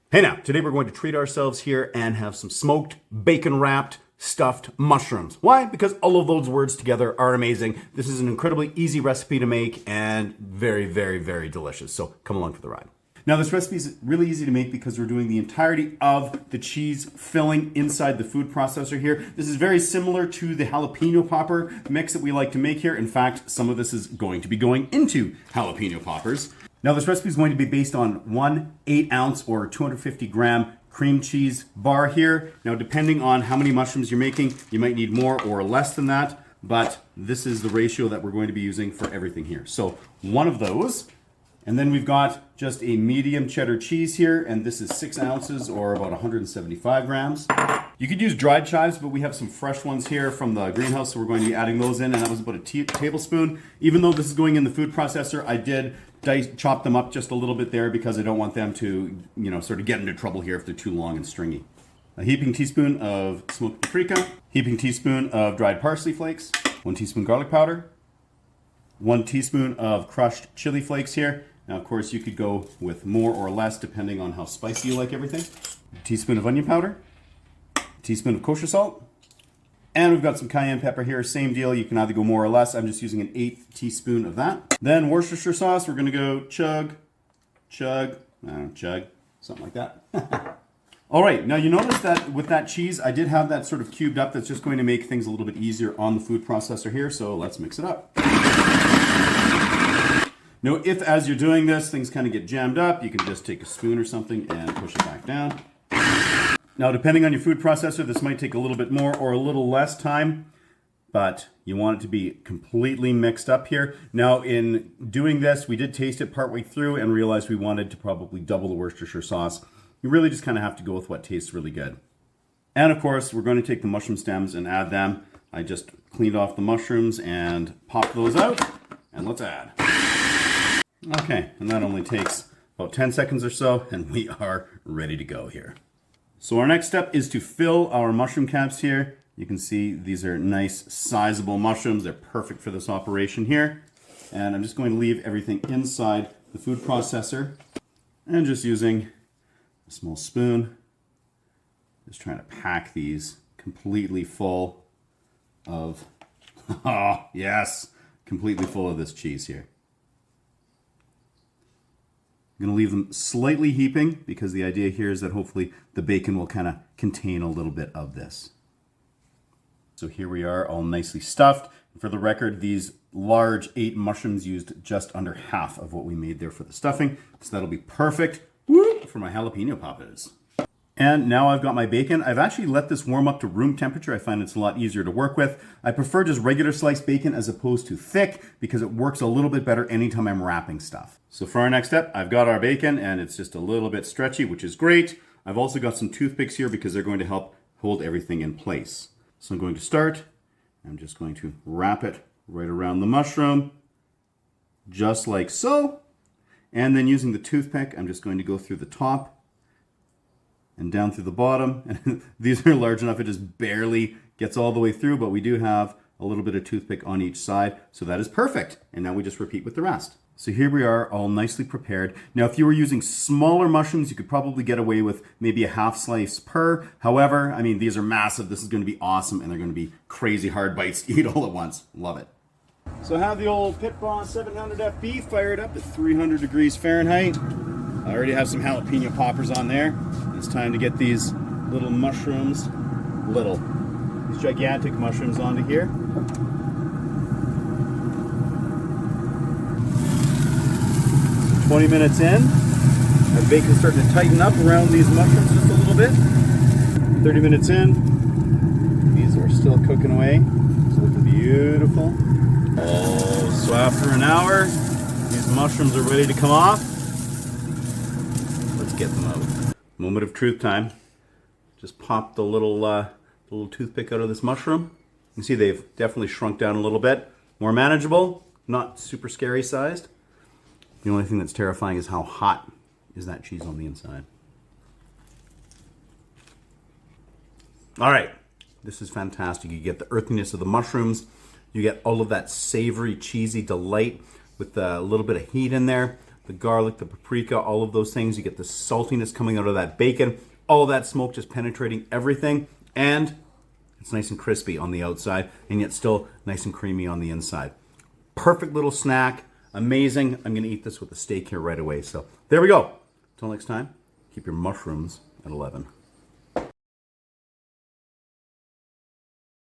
Hey now, today we're going to treat ourselves here and have some smoked, bacon-wrapped, stuffed mushrooms. Why? Because all of those words together are amazing. This is an incredibly easy recipe to make and very, very, very delicious. So come along for the ride. Now this recipe is really easy to make because we're doing the entirety of the cheese filling inside the food processor here. This is very similar to the jalapeno popper mix that we like to make here. In fact, some of this is going to be going into jalapeno poppers. Now this recipe is going to be based on 1 8-ounce or 250 gram cream cheese bar here. Now depending on how many mushrooms you're making, you might need more or less than that, but this is the ratio that we're going to be using for everything here. So one of those, and then we've got just a medium cheddar cheese here, and this is 6 ounces or about 175 grams. You could use dried chives, but we have some fresh ones here from the greenhouse, so we're going to be adding those in, and that was about a tablespoon. Even though this is going in the food processor, I did chop them up just a little bit there because I don't want them to, sort of get into trouble here if they're too long and stringy. A heaping teaspoon of smoked paprika, heaping teaspoon of dried parsley flakes, 1 teaspoon garlic powder, 1 teaspoon of crushed chili flakes here. Now, of course, you could go with more or less depending on how spicy you like everything. A teaspoon of onion powder, a teaspoon of kosher salt, and we've got some cayenne pepper here. Same deal, you can either go more or less. I'm just using an 1/8 teaspoon of that. Then Worcestershire sauce, we're gonna go chug, something like that. All right, now you notice that with that cheese, I did have that sort of cubed up. That's just going to make things a little bit easier on the food processor here, so let's mix it up. Now, if as you're doing this, things kind of get jammed up, you can just take a spoon or something and push it back down. Now, depending on your food processor, this might take a little bit more or a little less time, but you want it to be completely mixed up here. Now, in doing this, we did taste it partway through and realized we wanted to probably double the Worcestershire sauce. You really just kind of have to go with what tastes really good. And of course, we're going to take the mushroom stems and add them. I just cleaned off the mushrooms and popped those out, and let's add. Okay, and that only takes about 10 seconds or so, and we are ready to go here. So our next step is to fill our mushroom caps here. You can see these are nice, sizable mushrooms. They're perfect for this operation here. And I'm just going to leave everything inside the food processor and just using a small spoon, just trying to pack these completely full of, oh yes, completely full of this cheese here. I'm going to leave them slightly heaping because the idea here is that hopefully the bacon will kind of contain a little bit of this. So here we are, all nicely stuffed. For the record, these large 8 mushrooms used just under half of what we made there for the stuffing. So that'll be perfect for my jalapeno poppers. And now I've got my bacon. I've actually let this warm up to room temperature. I find it's a lot easier to work with. I prefer just regular sliced bacon as opposed to thick because it works a little bit better anytime I'm wrapping stuff. So for our next step, I've got our bacon and it's just a little bit stretchy, which is great. I've also got some toothpicks here because they're going to help hold everything in place. So I'm going to start. I'm just going to wrap it right around the mushroom, just like so. And then using the toothpick, I'm just going to go through the top and down through the bottom. And these are large enough, it just barely gets all the way through, but we do have a little bit of toothpick on each side, so that is perfect. And now we just repeat with the rest. So here we are, all nicely prepared. Now, if you were using smaller mushrooms, you could probably get away with maybe a half slice per. However, I mean, these are massive. This is gonna be awesome, and they're gonna be crazy hard bites to eat all at once. Love it. So I have the old Pit Boss 700 FB fired up at 300 degrees Fahrenheit. I already have some jalapeno poppers on there. It's time to get these little mushrooms, these gigantic mushrooms onto here. So 20 minutes in, our bacon's starting to tighten up around these mushrooms just a little bit. 30 minutes in, these are still cooking away. It's looking beautiful. Oh, so after an hour, these mushrooms are ready to come off. Let's get them out. Moment of truth time. Just pop the little toothpick out of this mushroom. You can see they've definitely shrunk down a little bit. More manageable, not super scary sized. The only thing that's terrifying is how hot is that cheese on the inside. All right, this is fantastic. You get the earthiness of the mushrooms. You get all of that savory, cheesy delight with a little bit of heat in there. the garlic, the paprika, all of those things. You get the saltiness coming out of that bacon. All of that smoke just penetrating everything. And it's nice and crispy on the outside and yet still nice and creamy on the inside. Perfect little snack. Amazing. I'm going to eat this with the steak here right away. So there we go. Until next time, keep your mushrooms at 11.